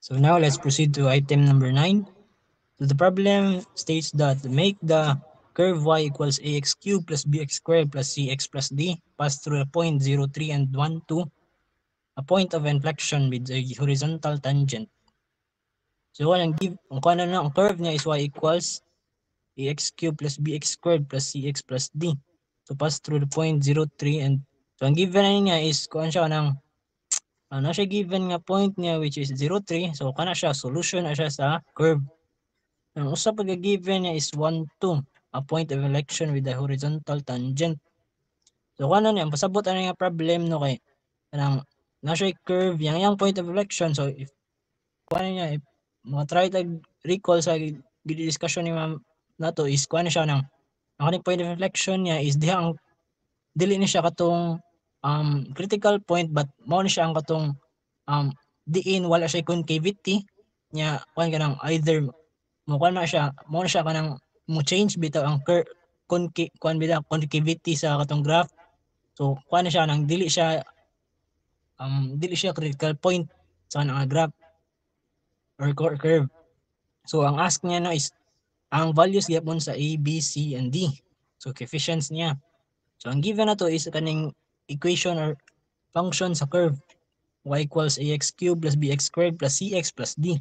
So now let's proceed to item number 9. So the problem states that make the curve y equals ax cubed plus bx squared plus cx plus d pass through a point 0, 3, and 1, 2, a point of inflection with a horizontal tangent. So ang curve niya is y equals ax cubed plus bx squared plus cx plus d. So pass through the point 0, 3, and so ang given na niya is kuan siya ng ano siya given nga point niya which is 0, 3. So kana siya solution na siya sa curve. Ang usa pag given niya is 1, 2, a point of inflection with a horizontal tangent. So kana niya pasabot ana nga problem no kay kanang na siya curve yang point of inflection. So if kuan niya if mga try tag recall sa discussion ni ma'am nato is kuan siya ng ang kaning point of inflection niya is diha ang dili ni siya katong critical point but mao ni siya ang katong diin wala siya concavity nya kuan kanang either mo kuan na siya mo na siya kanang mo change bitaw ang kuan bitaw concavity sa katong graph. So kuan na siya nang dili siya critical point sa kanang graph or curve. So ang ask niya no is ang values gyapon sa A, B, C, and D. So coefficients niya. So ang given na to is kaning equation or function sa curve y equals ax cubed plus bx squared plus cx plus d.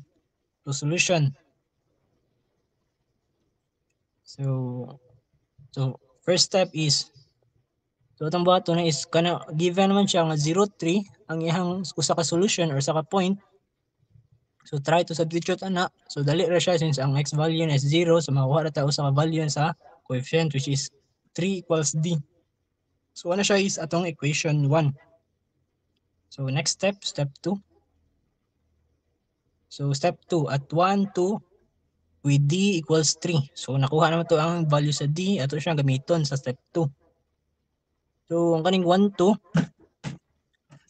So solution. So first step is so itong buhaton na is kana given naman siya nga 0, 3 ang ihang usa ka solution or sa ka point. So try to substitute ana. So dali ra siya since ang x value na is 0 so makuha ra ta usa ka value sa coefficient which is 3 equals d. So ano siya is atong equation 1. So next step, step 2. So step 2 at 1, 2 with d equals 3. So nakuha naman to ang value sa d ato siyang gamiton sa step 2. So ang kaning 1, 2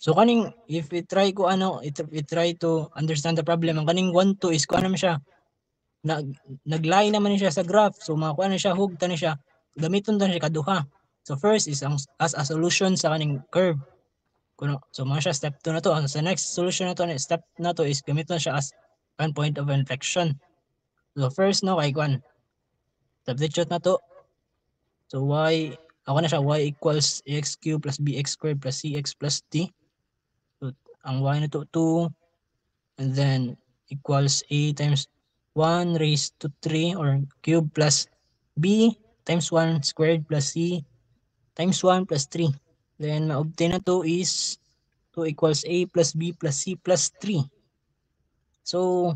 so kaning if we try ko we try to understand the problem ang kaning 1, 2 is kuha naman siya nagline naman siya sa graph. So makuha na siya hugta na siya gamiton ta siya kaduha. So first is as a solution sa kaning curve. So mga siya step 2 na to. Sa next solution na to, step na to is gamiton siya as one point of inflection. So first no kay kuan substitute na to. So ako na siya y equals ax cubed plus bx squared plus cx plus d. So ang y na to 2 and then equals a times 1 raised to 3 or cube plus b times 1 squared plus c times 1 plus 3. Then ma-obtain na to is 2 equals a plus b plus c plus 3. So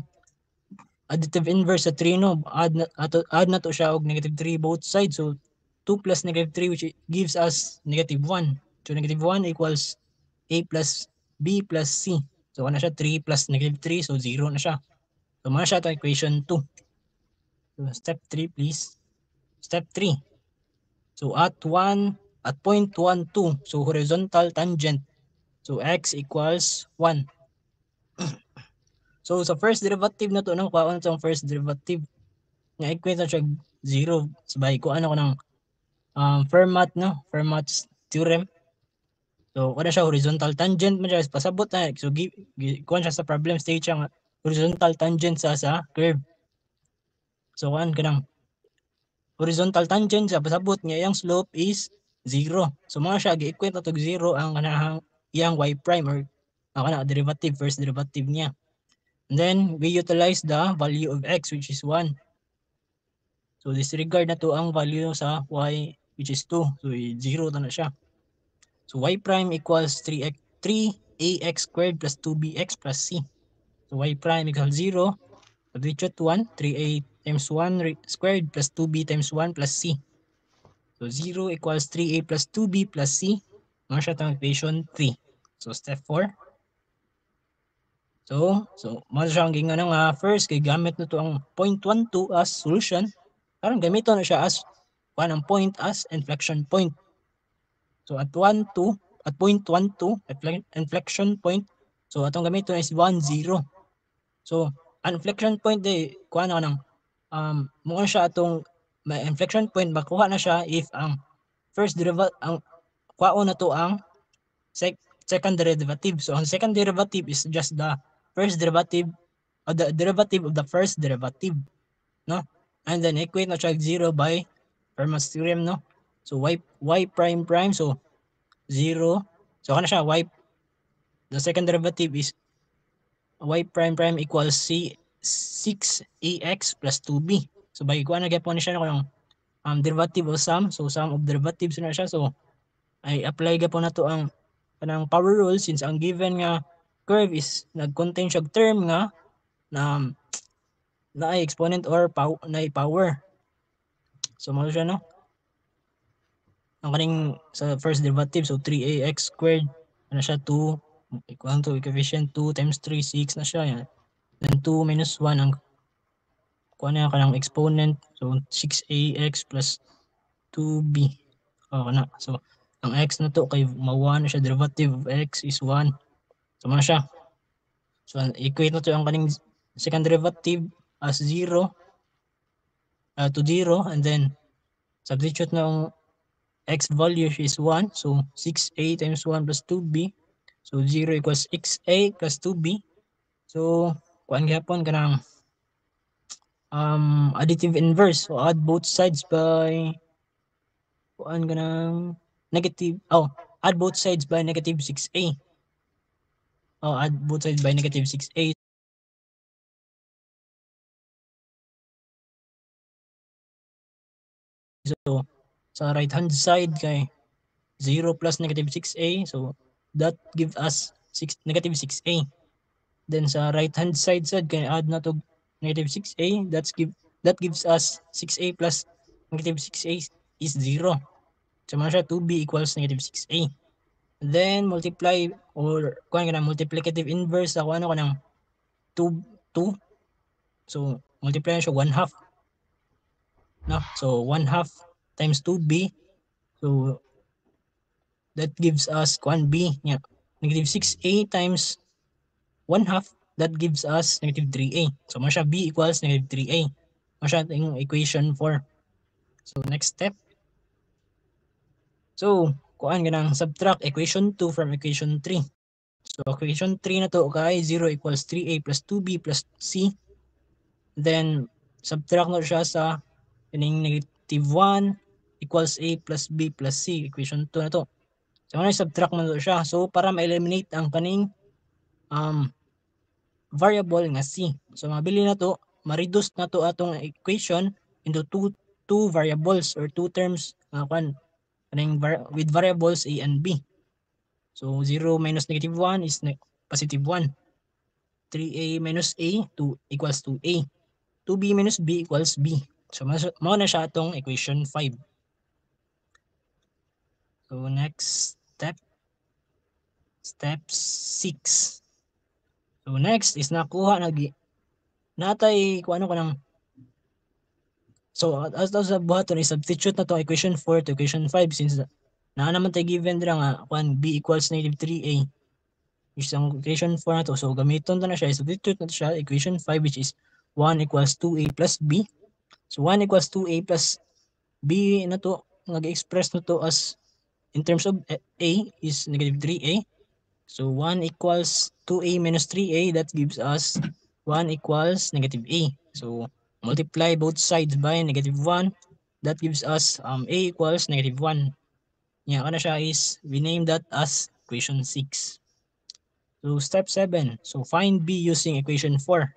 additive inverse sa 3 no add na to siya og negative 3 both sides. So 2 plus negative 3 which gives us negative 1. So negative 1 equals a plus b plus c. So ano siya 3 plus negative 3 so 0 na siya. So muna siya ito equation 2. So step 3 please. Step 3. So at point 1, 2 so horizontal tangent. So x equals 1. So sa first derivative na to nang kuha sa first derivative nga equate siya 0 sabay ko ano ko ng Fermat no Fermat's theorem. So kuha siya horizontal tangent man siya pasabot na so kuha siya sa problem state siya nga horizontal tangent sa curve. So kuan kanang horizontal tangent sa pasabot nga iyang slope is 0. So mga siya gi-equate na to 0 ang kanang iyang y prime or kana derivative first derivative niya. And then we utilize the value of x which is 1. So disregard na to ang value sa y which is 2. So 0 na siya. So y prime equals 3ax squared plus 2bx plus c. So y prime equals 0. Substitute 1, 3a times 1 squared plus 2b times 1 plus c. So 0 equals 3a plus 2b plus c. Mga siya itong equation 3. So step 4. So mo siya ang gingan nga first kay gamit na to ang 0.12 as solution. Karon gamiton na siya as ang point as inflection point. So at 1, 2, at 0.12 inflection point. So atong gamiton is 1, 0. So ang inflection point day kuha na nang mo siya atong may inflection point makuha na siya if ang first derivative ang kuhaon na to ang second derivative. So ang second derivative is just the first derivative the derivative of the first derivative, no? And then equate na siya 0 by Fermat's theorem, no? So y prime prime, so 0. So kana siya the second derivative is y prime prime equals c 6ax plus 2b. So by kuha na gyapon siya kung derivative of sum, so sum of derivatives na siya. So ay apply gyapon na to ang kanang power rule since ang given nga curve is nag-contain siya term nga na ay exponent or power. So mo siya, no? Ang kaning sa first derivative, so 3ax squared ano siya 2 equal to coefficient 2 times 3 6 na siya yan. Then 2 minus 1 ang kuha na kanang exponent, so 6ax plus 2b. Na. So ang x na to kay mawa na siya, derivative of x is 1. So mo siya. So equate na to ang kaning second derivative as 0 to 0, and then substitute na ang x value is 1. So 6a times 1 plus 2b. So 0 equals 6a plus 2b. So kuan gyapon kanang additive inverse. So add both sides by kuan kanang negative, add both sides by negative 6a. Add both sides by negative 6a. So sa right hand side kay 0 plus negative 6a, so that gives us negative 6a. Then sa right hand side kay add na to negative 6a, that gives us 6a plus negative 6a is 0. So man siya 2b equals negative 6a. Then multiply or kuan kana multiplicative inverse ako ano kanang 2. So multiply siya 1/2. No? So 1/2 times 2b. So that gives us kuan b. Yeah. Negative 6a times 1/2, that gives us negative 3a. So mo siya b equals negative 3a. Mo siya yung equation 4. So next step. So kuan ganang subtract equation 2 from equation 3. So equation 3 na to kay 0 equals 3a plus 2b plus c. Then subtract na siya sa kining negative 1 equals a plus b plus c. Equation 2 na to. So ano subtract mo na siya. So para ma-eliminate ang kaning variable nga c. So mabili na to, ma-reduce na to atong equation into two variables or two terms with variables a and b. So 0 minus negative 1 is positive 1. 3a minus a 2 equals 2a. 2b minus b equals b. So mao na siya atong equation 5. So next step, step 6. So next is nakuha natay kung ano kanang, so as sa buhaton is substitute na to equation 4 to equation 5 since naa naman tay given dira nga kung b equals negative 3a, which is ang equation 4 na to. So gamiton to na siya, substitute na to siya equation 5, which is 1 equals 2a plus b. So 1 equals 2a plus b na to, nag-express na to as in terms of a is negative 3a. So 1 equals 2a minus 3a, that gives us 1 equals negative a. So multiply both sides by negative 1, that gives us a equals negative 1. Yan, ano siya is, we name that as equation 6. So step 7, so find b using equation 4.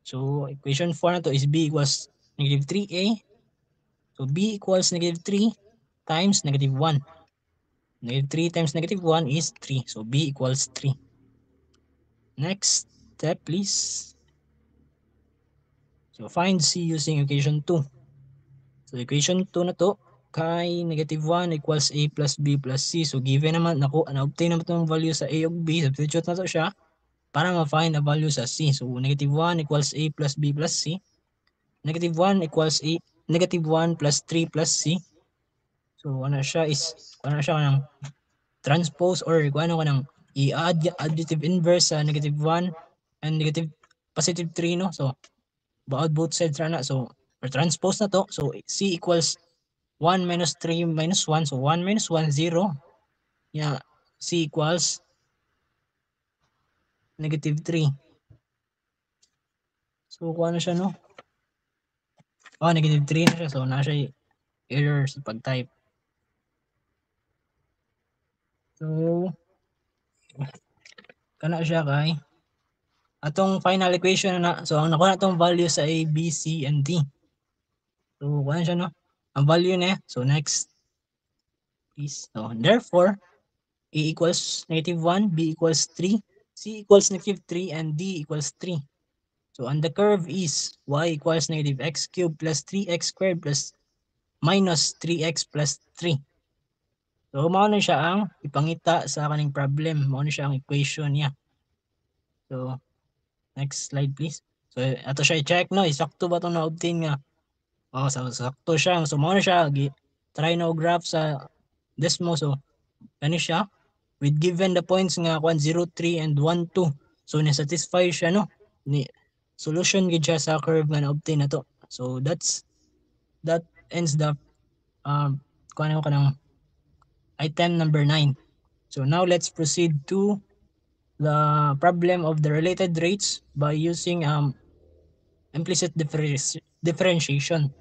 So equation 4 na to is b equals negative 3a. So b equals negative 3 times negative 1. Negative 3 times negative 1 is 3. So b equals 3. Next step, please. So find c using equation 2. So equation 2 na to, kay negative 1 equals a plus b plus c. So given naman, na-obtain naman itong value sa a ug b, substitute na to siya para ma-find the value sa c. So negative 1 equals a plus b plus c. Negative 1 equals a, negative 1 plus 3 plus c. So ano siya is, ano siya kanang transpose or ano kanang i-add additive inverse sa negative 1 and negative positive 3, no? So both sides na. So for transpose na to, so c equals 1 minus 3 minus 1. So 1 minus 1, 0. Yeah, c equals negative 3. So, kuha na siya, no? Oh, negative 3 na siya. So, na siya error sa pag-type. So, kana siya kay atong final equation na. So, ang nakuha na itong value sa A, B, C, and D. So, kuha na siya, no? Ang value niya. So, next. Please. So, therefore, A equals negative 1, B equals 3, C equals negative 3, and D equals 3. So, and the curve is y equals negative x cubed plus 3x squared plus minus 3x plus 3. So, mao na siya ang ipangita sa kaning problem. Mao na siya ang equation niya. So, next slide please. So, ato siya i-check, no? Isakto ba itong na-obtain nga? Oh, so, sakto siya. So, mao na siya. Try na graph sa Desmo. So, ano siya? With given the points nga 1, 0, 3, and 1, 2. So, na-satisfy siya, no? Solution gid siya sa curve nga na-obtain na to. So, that ends the kuha ko ng item number 9. So, now let's proceed to the problem of the related rates by using implicit differentiation.